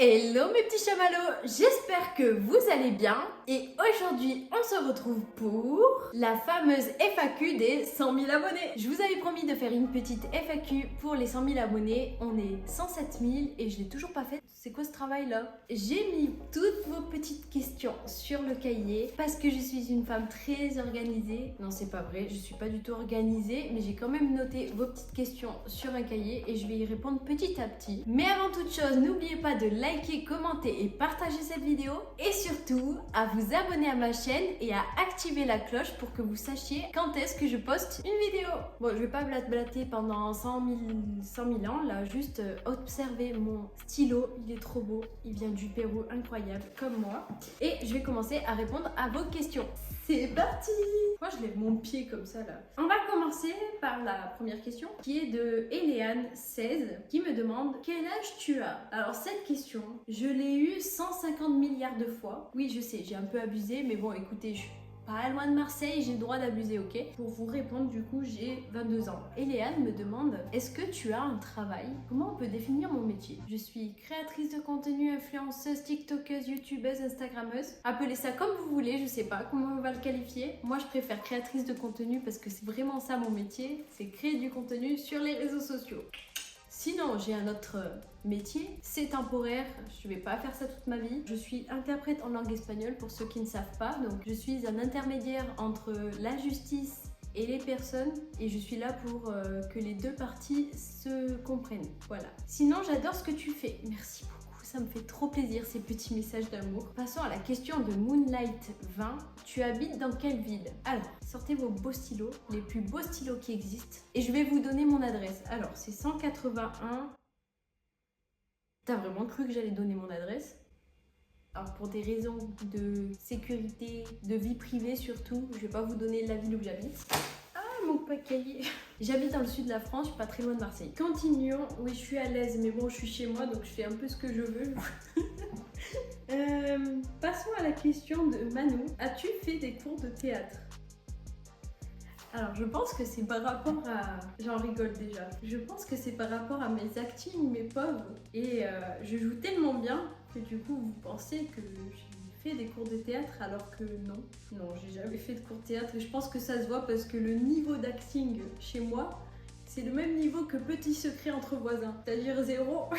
Hello mes petits chamallows, j'espère que vous allez bien et aujourd'hui on se retrouve pour la fameuse FAQ des 100 000 abonnés. Je vous avais promis de faire une petite FAQ pour les 100 000 abonnés, on est 107 000 et je l'ai toujours pas fait. C'est quoi ce travail là? J'ai mis toutes vos petites questions sur le cahier parce que je suis une femme très organisée. Non c'est pas vrai, je suis pas du tout organisée mais j'ai quand même noté vos petites questions sur un cahier et je vais y répondre petit à petit. Mais avant toute chose, n'oubliez pas de liker, commenter et partager cette vidéo et surtout à vous abonner à ma chaîne et à activer la cloche pour que vous sachiez quand est-ce que je poste une vidéo. Bon, je vais pas blatter pendant 100 000 ans là, juste observez mon stylo, il est trop beau, il vient du Pérou, incroyable, comme moi. Et je vais commencer à répondre à vos questions. C'est parti! Moi je lève mon pied comme ça là. On va commencer par la première question qui est de Eleane16 qui me demande quel âge tu as? Alors cette question, je l'ai eue 150 milliards de fois. Oui je sais, j'ai un peu abusé mais bon écoutez, je suis pas loin de Marseille, j'ai le droit d'abuser, ok? Pour vous répondre, du coup, j'ai 22 ans. Eleane me demande, est-ce que tu as un travail? Comment on peut définir mon métier? Je suis créatrice de contenu, influenceuse, tiktokeuse, youtubeuse, instagrammeuse. Appelez ça comme vous voulez, je sais pas comment on va le qualifier. Moi, je préfère créatrice de contenu parce que c'est vraiment ça mon métier, c'est créer du contenu sur les réseaux sociaux. Sinon, j'ai un autre métier, c'est temporaire, je vais pas faire ça toute ma vie. Je suis interprète en langue espagnole pour ceux qui ne savent pas, donc je suis un intermédiaire entre la justice et les personnes et je suis là pour que les deux parties se comprennent. Voilà. Sinon, j'adore ce que tu fais. Merci beaucoup. Ça me fait trop plaisir ces petits messages d'amour. Passons à la question de Moonlight20. Tu habites dans quelle ville? Alors, sortez vos beaux stylos, les plus beaux stylos qui existent. Et je vais vous donner mon adresse. Alors, c'est 181... T'as vraiment cru que j'allais donner mon adresse? Alors, pour des raisons de sécurité, de vie privée surtout, je vais pas vous donner la ville où j'habite. Mon cahier. J'habite dans le sud de la France, je suis pas très loin de Marseille. Continuons. Oui, je suis à l'aise, mais bon, je suis chez moi, donc je fais un peu ce que je veux. Passons à la question de Manu. As-tu fait des cours de théâtre? Alors, je pense que c'est par rapport à... J'en rigole déjà. Je pense que c'est par rapport à mes actings, mes pauvres. Et je joue tellement bien que du coup, vous pensez que j'ai fait des cours de théâtre alors que non. Non, j'ai jamais fait de cours de théâtre et je pense que ça se voit parce que le niveau d'acting chez moi, c'est le même niveau que Petit secret entre voisins. C'est-à-dire 0.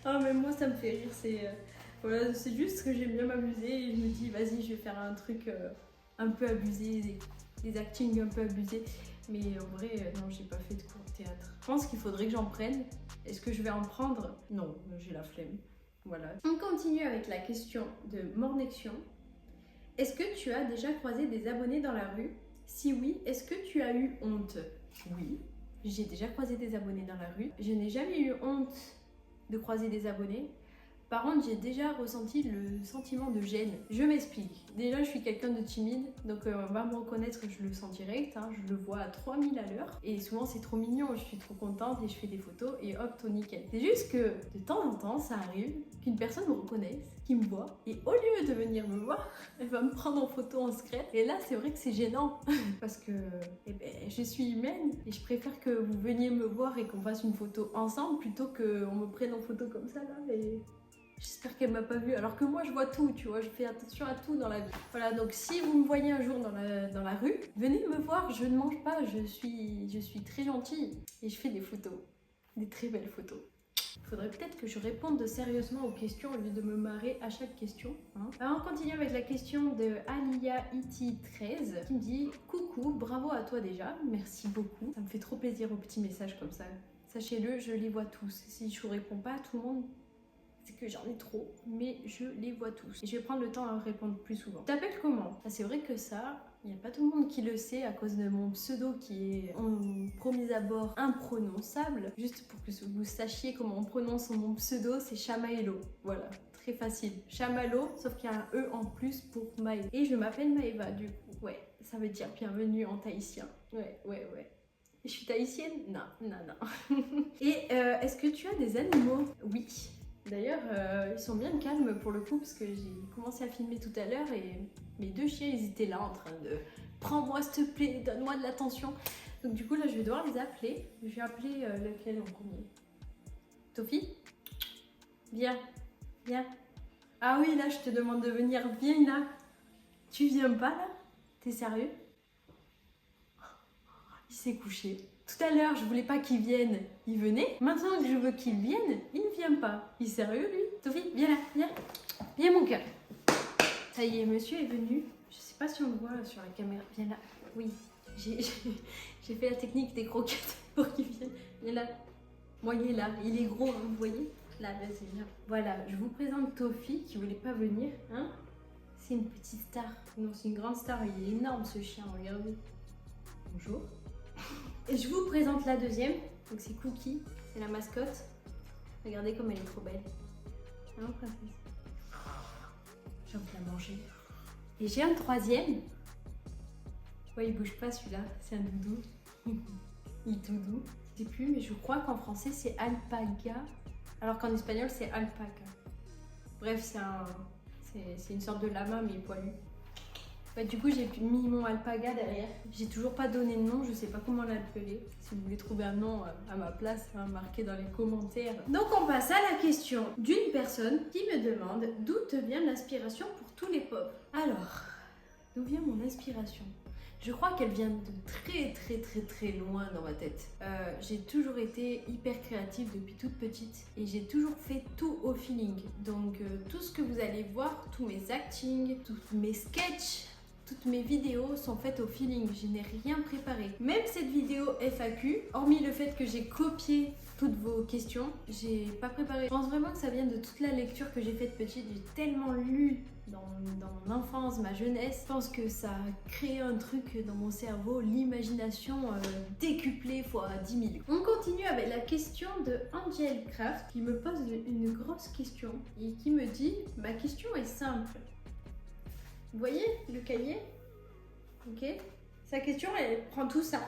Ah mais moi ça me fait rire, voilà, c'est juste que j'aime bien m'amuser et je me dis vas-y je vais faire un truc un peu abusé, des actings un peu abusés. Mais en vrai, non, j'ai pas fait de cours de théâtre. Je pense qu'il faudrait que j'en prenne. Est-ce que je vais en prendre? Non, j'ai la flemme. Voilà. On continue avec la question de Mornexion. Est-ce que tu as déjà croisé des abonnés dans la rue? Si oui, est-ce que tu as eu honte? Oui, j'ai déjà croisé des abonnés dans la rue. Je n'ai jamais eu honte de croiser des abonnés. Par contre, j'ai déjà ressenti le sentiment de gêne. Je m'explique. Déjà, je suis quelqu'un de timide, donc on va me reconnaître, je le sens direct, hein, je le vois à 3000 à l'heure. Et souvent, c'est trop mignon, je suis trop contente et je fais des photos et hop, tout nickel. C'est juste que de temps en temps, ça arrive qu'une personne me reconnaisse, qui me voit, et au lieu de venir me voir, elle va me prendre en photo en secret. Et là, c'est vrai que c'est gênant, parce que eh ben, je suis humaine et je préfère que vous veniez me voir et qu'on fasse une photo ensemble plutôt qu'on me prenne en photo comme ça là. Mais... j'espère qu'elle m'a pas vue, alors que moi je vois tout, tu vois, je fais attention à tout dans la vie. Voilà, donc si vous me voyez un jour dans la rue, venez me voir, je ne mange pas, je suis très gentille et je fais des photos, des très belles photos. Il faudrait peut-être que je réponde sérieusement aux questions au lieu de me marrer à chaque question. Hein. Alors on continue avec la question de AliaIT13 qui me dit « Coucou, bravo à toi déjà, merci beaucoup. » Ça me fait trop plaisir aux petits messages comme ça. Sachez-le, je les vois tous. Si je ne réponds pas à tout le monde, c'est que j'en ai trop, mais je les vois tous. Et je vais prendre le temps à répondre plus souvent. Tu t'appelles comment? C'est vrai que ça, il n'y a pas tout le monde qui le sait à cause de mon pseudo qui est en premier abord imprononçable. Juste pour que vous sachiez comment on prononce mon pseudo, c'est Chamaelo. Voilà, très facile. Chamalo, sauf qu'il y a un E en plus pour Maë. Et je m'appelle Maëva du coup. Ouais, ça veut dire bienvenue en tahitien. Ouais. Je suis tahitienne? Non. Et est-ce que tu as des animaux? Oui. D'ailleurs, ils sont bien calmes pour le coup parce que j'ai commencé à filmer tout à l'heure et mes deux chiens ils étaient là en train de « prends-moi s'il te plaît, donne-moi de l'attention ». Donc du coup là je vais devoir les appeler. Je vais appeler lequel en premier? Sophie, viens, viens. Ah oui, là, je te demande de venir. Viens là. Tu viens pas là? T'es sérieux? Il s'est couché. Tout à l'heure, je voulais pas qu'il vienne. Il venait. Maintenant que je veux qu'il vienne, il ne vient pas. Il est sérieux, lui? Sophie, viens là, viens. Viens, mon cœur. Ça y est, monsieur est venu. Je sais pas si on le voit là, sur la caméra. Viens là. Oui, j'ai fait la technique des croquettes pour qu'il vienne. Viens là. Moi, il est là. Il est gros, hein, vous voyez? Là, vas-y, viens. Voilà, je vous présente Tofi qui voulait pas venir. Hein? C'est une petite star. Non, c'est une grande star. Il est énorme, ce chien. Regardez. Bonjour. Et je vous présente la deuxième. Donc, c'est Cookie. C'est la mascotte. Regardez comme elle est trop belle. Hein, princesse? J'ai envie de la manger. Et j'ai un troisième. Ouais, il bouge pas celui-là. C'est un doudou. Il est tout doux. Je sais plus, mais je crois qu'en français c'est alpaga. Alors qu'en espagnol c'est alpaca. Bref, c'est une sorte de lama mais poilu. Ouais, du coup, j'ai mis mon alpaga derrière. J'ai toujours pas donné de nom, je sais pas comment l'appeler. Si vous voulez trouver un nom à ma place, hein, marquez dans les commentaires. Donc, on passe à la question d'une personne qui me demande d'où te vient l'inspiration pour tous les pauvres. Alors, d'où vient mon inspiration? Je crois qu'elle vient de très loin dans ma tête. J'ai toujours été hyper créative depuis toute petite et j'ai toujours fait tout au feeling. Donc tout ce que vous allez voir, tous mes actings, tous mes sketchs, toutes mes vidéos sont faites au feeling. Je n'ai rien préparé. Même cette vidéo FAQ, hormis le fait que j'ai copié toutes vos questions, j'ai pas préparé. Je pense vraiment que ça vient de toute la lecture que j'ai faite petite. J'ai tellement lu dans mon enfance, ma jeunesse. Je pense que ça a créé un truc dans mon cerveau, l'imagination décuplée fois 10 000. On continue avec la question de Angel Craft qui me pose une grosse question et qui me dit: ma question est simple. Vous voyez le cahier? Ok. Sa question, elle prend tout ça.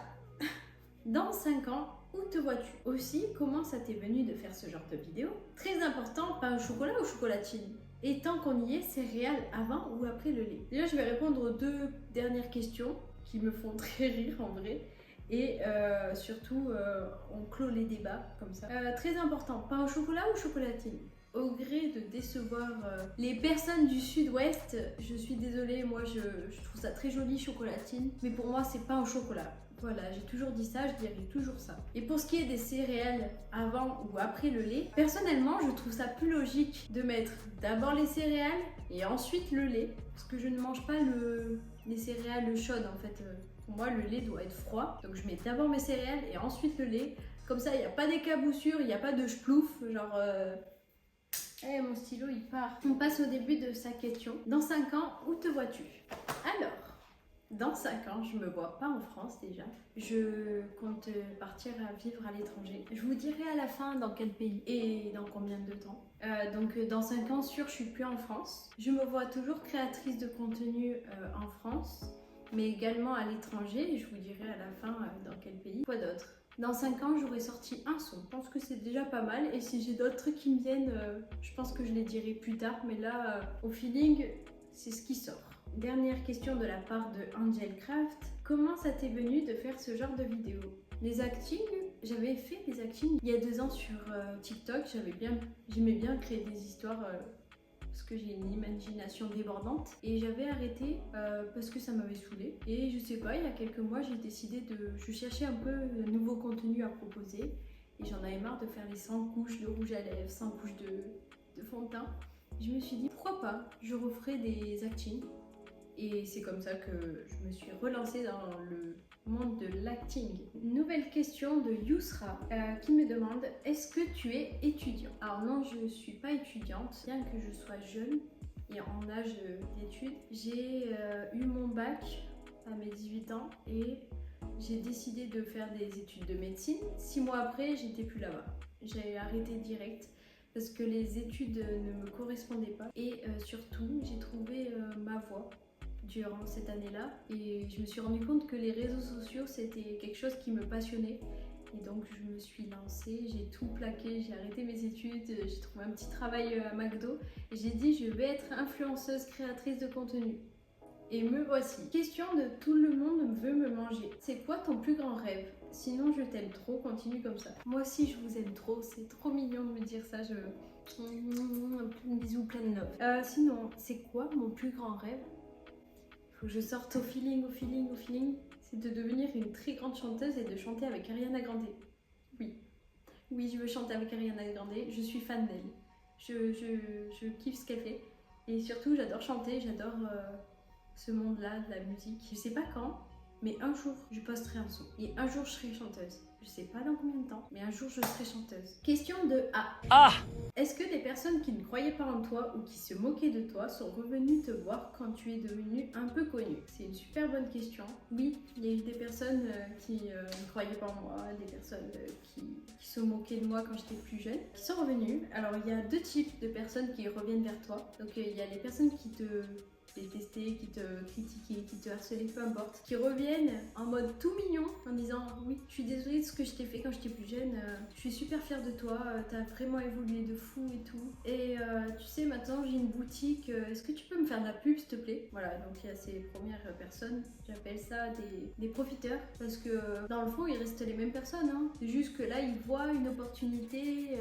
Dans 5 ans, où te vois-tu? Aussi, comment ça t'est venu de faire ce genre de vidéo? Très important, pain au chocolat ou chocolatine? Et tant qu'on y est, céréales avant ou après le lait? Déjà, je vais répondre aux 2 dernières questions qui me font très rire en vrai. Et surtout, on clôt les débats comme ça. Très important, pain au chocolat ou chocolatine? Au gré de décevoir les personnes du sud-ouest, je suis désolée, moi je trouve ça très joli chocolatine, mais pour moi c'est pain au chocolat. Voilà, j'ai toujours dit ça, je dirais toujours ça. Et pour ce qui est des céréales avant ou après le lait, personnellement je trouve ça plus logique de mettre d'abord les céréales et ensuite le lait, parce que je ne mange pas les céréales chaudes en fait. Pour moi le lait doit être froid, donc je mets d'abord mes céréales et ensuite le lait. Comme ça il n'y a pas d'écaboussure, il n'y a pas de chplouf, genre... Eh, mon stylo il part. On passe au début de sa question. Dans 5 ans, où te vois-tu? Alors, dans 5 ans, je me vois pas en France déjà. Je compte partir à vivre à l'étranger. Je vous dirai à la fin dans quel pays et dans combien de temps. Donc dans 5 ans, sûr, je suis plus en France. Je me vois toujours créatrice de contenu en France, mais également à l'étranger. Et je vous dirai à la fin dans quel pays. Quoi d'autre? Dans 5 ans, j'aurai sorti un son. Je pense que c'est déjà pas mal. Et si j'ai d'autres trucs qui me viennent, je pense que je les dirai plus tard. Mais là, au feeling, c'est ce qui sort. Dernière question de la part de Angel Craft. Comment ça t'est venu de faire ce genre de vidéo? Les actings, j'avais fait des actings il y a 2 ans sur TikTok. J'aimais bien créer des histoires... parce que j'ai une imagination débordante et j'avais arrêté parce que ça m'avait saoulée. Et je sais pas, il y a quelques mois j'ai décidé je cherchais un peu de nouveaux contenus à proposer et j'en avais marre de faire les 100 couches de rouge à lèvres, 100 couches de fond de teint. Je me suis dit pourquoi pas, je referai des actings et c'est comme ça que je me suis relancée dans le monde de l'acting. Nouvelle question de Yousra qui me demande: est-ce que tu es étudiant? Alors non, je ne suis pas étudiante, bien que je sois jeune et en âge d'études. J'ai eu mon bac à mes 18 ans et j'ai décidé de faire des études de médecine. 6 mois après, j'étais plus là-bas. J'ai arrêté direct parce que les études ne me correspondaient pas et surtout j'ai trouvé ma voie durant cette année-là et je me suis rendu compte que les réseaux sociaux c'était quelque chose qui me passionnait et donc je me suis lancée, j'ai tout plaqué, j'ai arrêté mes études, j'ai trouvé un petit travail à McDo et j'ai dit je vais être influenceuse créatrice de contenu et me voici. Question de tout le monde veut me manger. C'est quoi ton plus grand rêve? Sinon, je t'aime trop, continue comme ça. Moi aussi, je vous aime trop, c'est trop mignon de me dire ça. Un bisou plein de love. Sinon, c'est quoi mon plus grand rêve? Faut que je sorte au feeling. C'est de devenir une très grande chanteuse et de chanter avec Ariana Grande. Oui, je veux chanter avec Ariana Grande, je suis fan d'elle. Je kiffe ce qu'elle fait. Et surtout, j'adore chanter, j'adore ce monde-là de la musique. Je sais pas quand, mais un jour, je posterai un son. Et un jour, je serai chanteuse. Je sais pas dans combien de temps, mais un jour, je serai chanteuse. Question de A. Est-ce que des personnes qui ne croyaient pas en toi ou qui se moquaient de toi sont revenues te voir quand tu es devenue un peu connue? C'est une super bonne question. Oui, il y a eu des personnes qui ne croyaient pas en moi, des personnes qui se moquaient de moi quand j'étais plus jeune, qui sont revenues. Alors, il y a deux types de personnes qui reviennent vers toi. Donc, il y a les personnes qui te détester, qui te critiquaient, qui te harcelaient, peu importe, qui reviennent en mode tout mignon en disant oui, je suis désolée de ce que je t'ai fait quand j'étais plus jeune, je suis super fière de toi, t'as vraiment évolué de fou et tout. Et tu sais, maintenant j'ai une boutique, est-ce que tu peux me faire de la pub s'il te plaît? Voilà, donc il y a ces premières personnes, j'appelle ça des profiteurs, parce que dans le fond ils restent les mêmes personnes, hein. C'est juste que là ils voient une opportunité.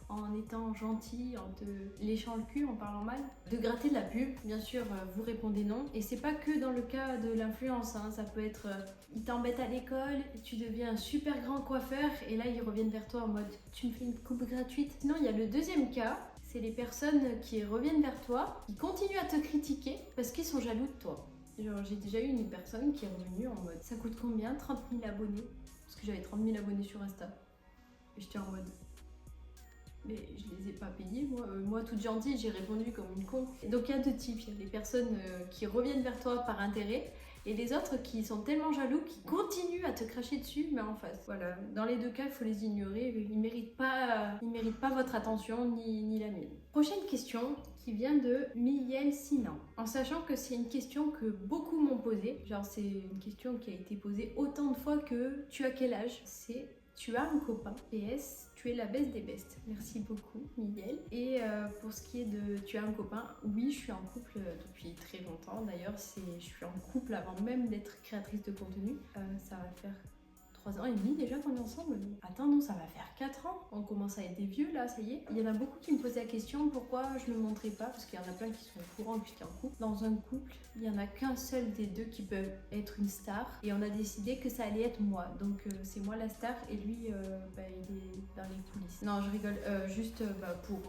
En étant gentil, en te léchant le cul, en parlant mal, de gratter de la pub. Bien sûr, vous répondez non. Et c'est pas que dans le cas de l'influence, hein. Ça peut être, ils t'embêtent à l'école, tu deviens un super grand coiffeur, et là ils reviennent vers toi en mode, tu me fais une coupe gratuite. Sinon, il y a le deuxième cas, c'est les personnes qui reviennent vers toi, qui continuent à te critiquer parce qu'ils sont jaloux de toi. Genre, j'ai déjà eu une personne qui est revenue en mode, ça coûte combien 30 000 abonnés? Parce que j'avais 30 000 abonnés sur Insta. Et j'étais en mode, mais je les ai pas payés, moi toute gentille, j'ai répondu comme une con. Et donc il y a deux types, il y a les personnes qui reviennent vers toi par intérêt, et les autres qui sont tellement jaloux, qui continuent à te cracher dessus, mais en face. Voilà, dans les deux cas, il faut les ignorer, ils méritent pas votre attention, ni la mienne. Prochaine question, qui vient de Miel Sinan. En sachant que c'est une question que beaucoup m'ont posée, genre c'est une question qui a été posée autant de fois que tu as quel âge? C'est tu as un copain, PS, tu es la best des bestes. Merci beaucoup, Miguel. Et pour ce qui est de tu as un copain, oui, je suis en couple depuis très longtemps. D'ailleurs, je suis en couple avant même d'être créatrice de contenu. Ça va faire 3 ans et demi déjà qu'on est ensemble. Attends, non, ça va faire 4 ans. On commence à être des vieux là, ça y est. Il y en a beaucoup qui me posaient la question pourquoi je ne le montrais pas, parce qu'il y en a plein qui sont au courant que j'étais en couple. Dans un couple, il n'y en a qu'un seul des deux qui peut être une star, et on a décidé que ça allait être moi. Donc c'est moi la star et lui, il est dans les coulisses. Non, je rigole. Juste pour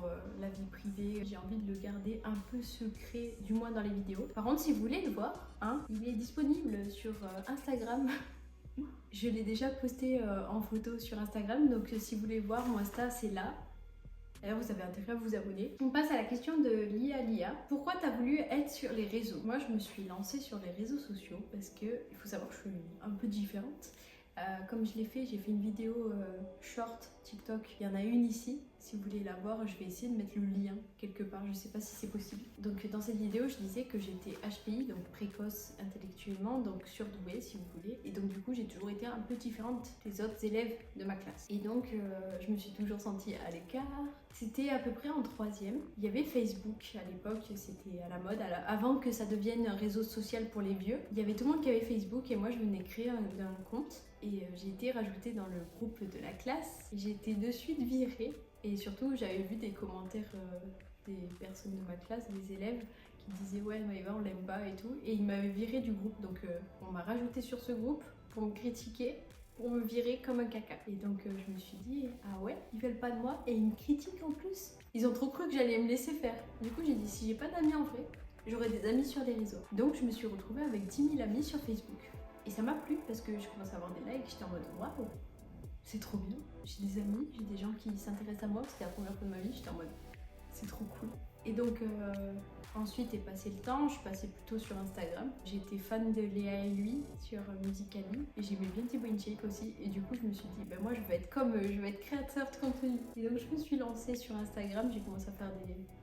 la vie privée, j'ai envie de le garder un peu secret, du moins dans les vidéos. Par contre, si vous voulez le voir, hein, il est disponible sur Instagram. Je l'ai déjà posté en photo sur Instagram, donc si vous voulez voir mon Insta, c'est là. D'ailleurs, vous avez intérêt à vous abonner. On passe à la question de Lia. Pourquoi t'as voulu être sur les réseaux? Moi, je me suis lancée sur les réseaux sociaux parce que il faut savoir que je suis un peu différente. Comme je l'ai fait, j'ai fait une vidéo short TikTok. Il y en a une ici. Si vous voulez la voir, je vais essayer de mettre le lien quelque part. Je sais pas si c'est possible. Donc dans cette vidéo, je disais que j'étais HPI, donc précoce intellectuellement, donc surdouée si vous voulez. Et donc du coup, j'ai toujours été un peu différente des autres élèves de ma classe. Et donc, je me suis toujours sentie à l'écart. C'était à peu près en 3e. Il y avait Facebook à l'époque, c'était à la mode, avant que ça devienne un réseau social pour les vieux. Il y avait tout le monde qui avait Facebook et moi je venais créer un compte. Et j'ai été rajoutée dans le groupe de la classe. J'ai été de suite virée. Et surtout, j'avais vu des commentaires des personnes de ma classe, des élèves, qui disaient ouais, Maëva, on l'aime pas et tout. Et ils m'avaient virée du groupe. Donc on m'a rajoutée sur ce groupe pour me critiquer, pour me virer comme un caca. Et donc je me suis dit, ah ouais, ils veulent pas de moi et ils me critiquent en plus. Ils ont trop cru que j'allais me laisser faire. Du coup, j'ai dit, si j'ai pas d'amis en vrai, j'aurai des amis sur les réseaux. Donc je me suis retrouvée avec 10 000 amis sur Facebook. Et ça m'a plu parce que je commençais à avoir des likes, j'étais en mode waouh, c'est trop bien. J'ai des amis, j'ai des gens qui s'intéressent à moi, c'était la première fois de ma vie, j'étais en mode c'est trop cool. Et donc ensuite est passé le temps, je suis passée plutôt sur Instagram. J'étais fan de Léa et lui sur Musical.ly et j'aimais bien Thibaut InShape aussi. Et du coup je me suis dit moi je vais être comme eux, je vais être créateur de contenu. Et donc je me suis lancée sur Instagram, j'ai commencé à faire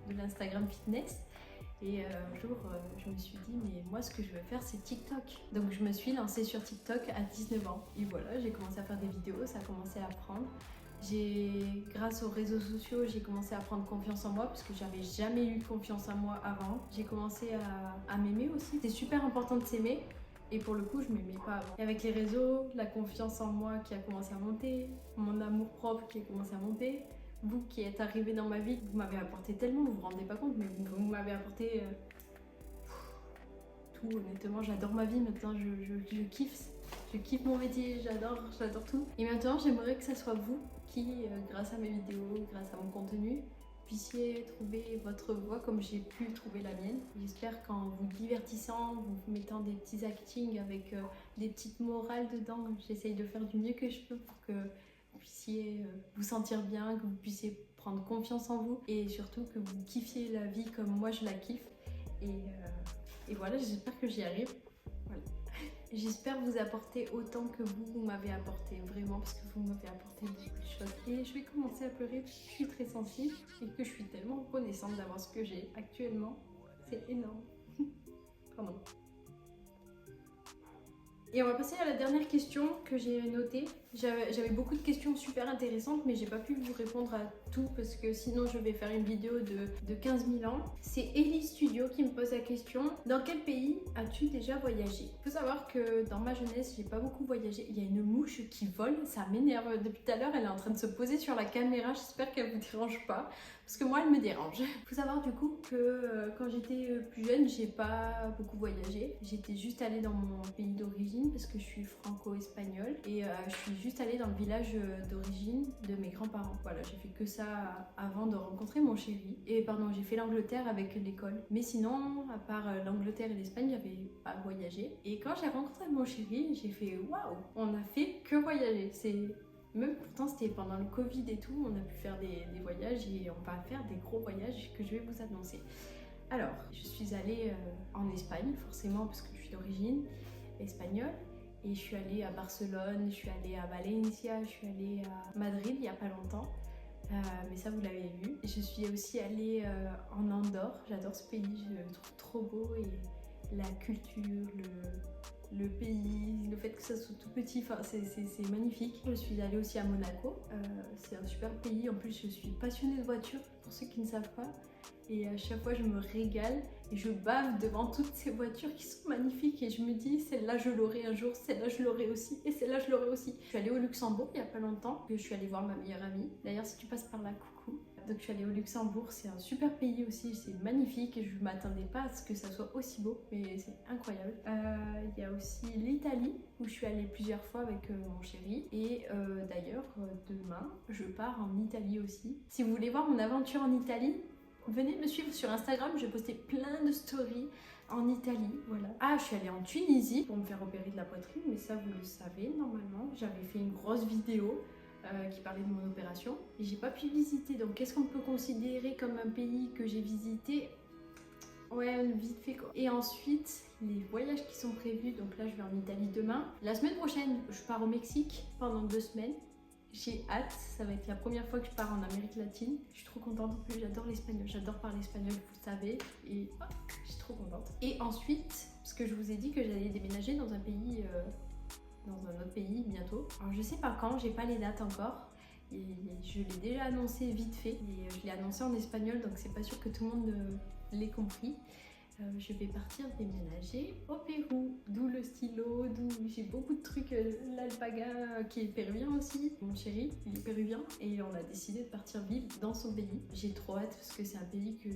de l'Instagram fitness. Et un jour, je me suis dit, mais moi, ce que je veux faire, c'est TikTok. Donc, je me suis lancée sur TikTok à 19 ans. Et voilà, j'ai commencé à faire des vidéos, ça a commencé à prendre. Grâce aux réseaux sociaux, j'ai commencé à prendre confiance en moi parce que j'avais jamais eu confiance en moi avant. J'ai commencé à m'aimer aussi. C'est super important de s'aimer. Et pour le coup, je m'aimais pas avant. Et avec les réseaux, la confiance en moi qui a commencé à monter, mon amour propre qui a commencé à monter, vous qui êtes arrivé dans ma vie, vous m'avez apporté tellement, vous vous rendez pas compte, mais vous m'avez apporté tout. Honnêtement, j'adore ma vie maintenant, je kiffe. Je kiffe mon métier, j'adore tout. Et maintenant, j'aimerais que ça soit vous qui, grâce à mes vidéos, grâce à mon contenu, puissiez trouver votre voie comme j'ai pu trouver la mienne. J'espère qu'en vous divertissant, vous mettant des petits actings avec des petites morales dedans, j'essaye de faire du mieux que je peux pour que vous puissiez vous sentir bien, que vous puissiez prendre confiance en vous et surtout que vous kiffiez la vie comme moi je la kiffe. Et voilà, j'espère que j'y arrive. Voilà. J'espère vous apporter autant que vous m'avez apporté, vraiment, parce que vous m'avez apporté beaucoup de choses. Et je vais commencer à pleurer parce que je suis très sensible et que je suis tellement reconnaissante d'avoir ce que j'ai actuellement. C'est énorme. Pardon. Et on va passer à la dernière question que j'ai notée. J'avais beaucoup de questions super intéressantes, mais j'ai pas pu vous répondre à tout parce que sinon je vais faire une vidéo de 15 000 ans. C'est Ellie Studio qui me pose la question: dans quel pays as-tu déjà voyagé? Il faut savoir que dans ma jeunesse, j'ai pas beaucoup voyagé. Il y a une mouche qui vole, ça m'énerve depuis tout à l'heure. Elle est en train de se poser sur la caméra. J'espère qu'elle vous dérange pas parce que moi elle me dérange. Il faut savoir du coup que quand j'étais plus jeune, j'ai pas beaucoup voyagé. J'étais juste allée dans mon pays d'origine parce que je suis franco-espagnole et je suis juste allée dans le village d'origine de mes grands-parents. Voilà, j'ai fait que ça avant de rencontrer mon chéri. Et pardon, j'ai fait l'Angleterre avec l'école. Mais sinon, à part l'Angleterre et l'Espagne, j'avais pas voyagé. Et quand j'ai rencontré mon chéri, j'ai fait waouh, on a fait que voyager. Même pourtant c'était pendant le Covid et tout, on a pu faire des voyages et on va faire des gros voyages que je vais vous annoncer. Alors, je suis allée en Espagne, forcément parce que je suis d'origine espagnole. Et je suis allée à Barcelone, je suis allée à Valencia, je suis allée à Madrid il n'y a pas longtemps. Mais ça vous l'avez vu. Je suis aussi allée en Andorre, j'adore ce pays, je le trouve trop beau et la culture, le pays, le fait que ça soit tout petit, enfin, c'est magnifique. Je suis allée aussi à Monaco, c'est un super pays, en plus je suis passionnée de voiture, pour ceux qui ne savent pas. Et à chaque fois je me régale et je bave devant toutes ces voitures qui sont magnifiques et je me dis celle-là je l'aurai un jour, celle-là je l'aurai aussi et celle-là je l'aurai aussi. Je suis allée au Luxembourg il n'y a pas longtemps, que je suis allée voir ma meilleure amie. D'ailleurs si tu passes par là, coucou. Donc je suis allée au Luxembourg, c'est un super pays aussi, c'est magnifique et je ne m'attendais pas à ce que ça soit aussi beau, mais c'est incroyable. Il y a aussi l'Italie où je suis allée plusieurs fois avec mon chéri et d'ailleurs demain je pars en Italie aussi. Si vous voulez voir mon aventure en Italie, venez me suivre sur Instagram, je vais poster plein de stories en Italie, voilà. Ah, je suis allée en Tunisie pour me faire opérer de la poitrine, mais ça vous le savez normalement. J'avais fait une grosse vidéo qui parlait de mon opération et j'ai pas pu visiter. Donc qu'est-ce qu'on peut considérer comme un pays que j'ai visité? Ouais, vite fait quoi. Et ensuite, les voyages qui sont prévus, donc là je vais en Italie demain. La semaine prochaine, je pars au Mexique pendant 2 semaines. J'ai hâte, ça va être la première fois que je pars en Amérique latine. Je suis trop contente, en plus j'adore l'espagnol, j'adore parler espagnol, vous le savez. Et je suis trop contente. Et ensuite, parce que je vous ai dit que j'allais déménager dans un pays, dans un autre pays bientôt. Alors je sais pas quand, j'ai pas les dates encore. Et je l'ai déjà annoncé vite fait. Et je l'ai annoncé en espagnol, donc c'est pas sûr que tout le monde l'ait compris. Je vais partir déménager au Pérou, d'où le stylo, d'où j'ai beaucoup de trucs, l'alpaga qui est péruvien aussi, mon chéri il est péruvien et on a décidé de partir vivre dans son pays. J'ai trop hâte parce que c'est un pays que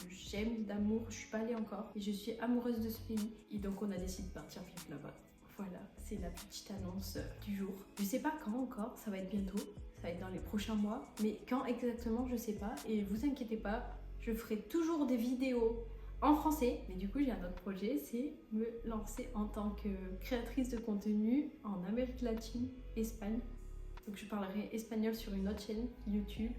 j'aime d'amour, je suis pas allée encore et je suis amoureuse de ce pays et donc on a décidé de partir vivre là-bas. Voilà, c'est la petite annonce du jour. Je sais pas quand encore, ça va être bientôt, ça va être dans les prochains mois, mais quand exactement je sais pas et vous inquiétez pas, je ferai toujours des vidéos en français, mais du coup j'ai un autre projet, c'est me lancer en tant que créatrice de contenu en Amérique latine, Espagne. Donc je parlerai espagnol sur une autre chaîne YouTube,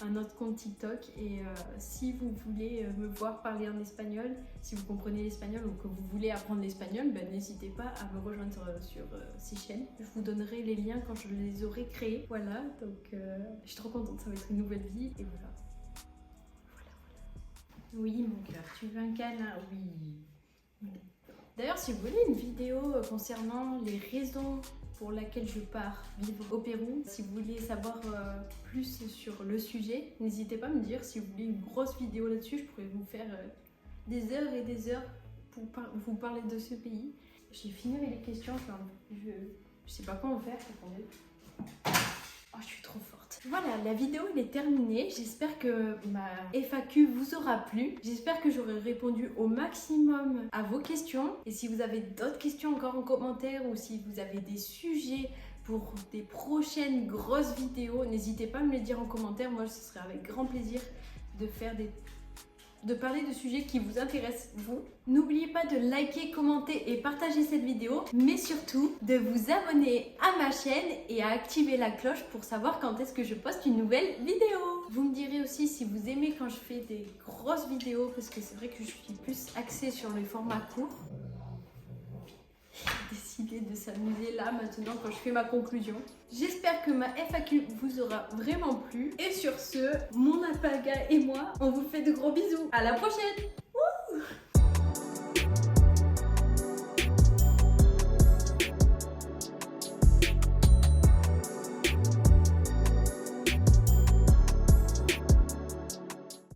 un autre compte TikTok et si vous voulez me voir parler en espagnol, si vous comprenez l'espagnol ou que vous voulez apprendre l'espagnol, ben, n'hésitez pas à me rejoindre sur ces chaînes. Je vous donnerai les liens quand je les aurai créés. Voilà, donc je suis trop contente, ça va être une nouvelle vie et voilà. Oui, mon cœur, tu veux un câlin? Oui. D'ailleurs, si vous voulez une vidéo concernant les raisons pour lesquelles je pars vivre au Pérou, si vous voulez savoir plus sur le sujet, n'hésitez pas à me dire. Si vous voulez une grosse vidéo là-dessus, je pourrais vous faire des heures et des heures pour vous parler de ce pays. J'ai fini avec les questions, enfin, je sais pas comment faire, attendez. Oh, je suis trop forte. Voilà, la vidéo elle est terminée. J'espère que ma FAQ vous aura plu. J'espère que j'aurai répondu au maximum à vos questions. Et si vous avez d'autres questions encore en commentaire ou si vous avez des sujets pour des prochaines grosses vidéos, n'hésitez pas à me les dire en commentaire. Moi, ce serait avec grand plaisir de parler de sujets qui vous intéressent vous. N'oubliez pas de liker, commenter et partager cette vidéo, mais surtout de vous abonner à ma chaîne et à activer la cloche pour savoir quand est-ce que je poste une nouvelle vidéo. Vous me direz aussi si vous aimez quand je fais des grosses vidéos, parce que c'est vrai que je suis plus axée sur le format court. J'ai décidé de s'amuser là maintenant quand je fais ma conclusion. J'espère que ma FAQ vous aura vraiment plu. Et sur ce, mon alpaga et moi, on vous fait de gros bisous. À la prochaine!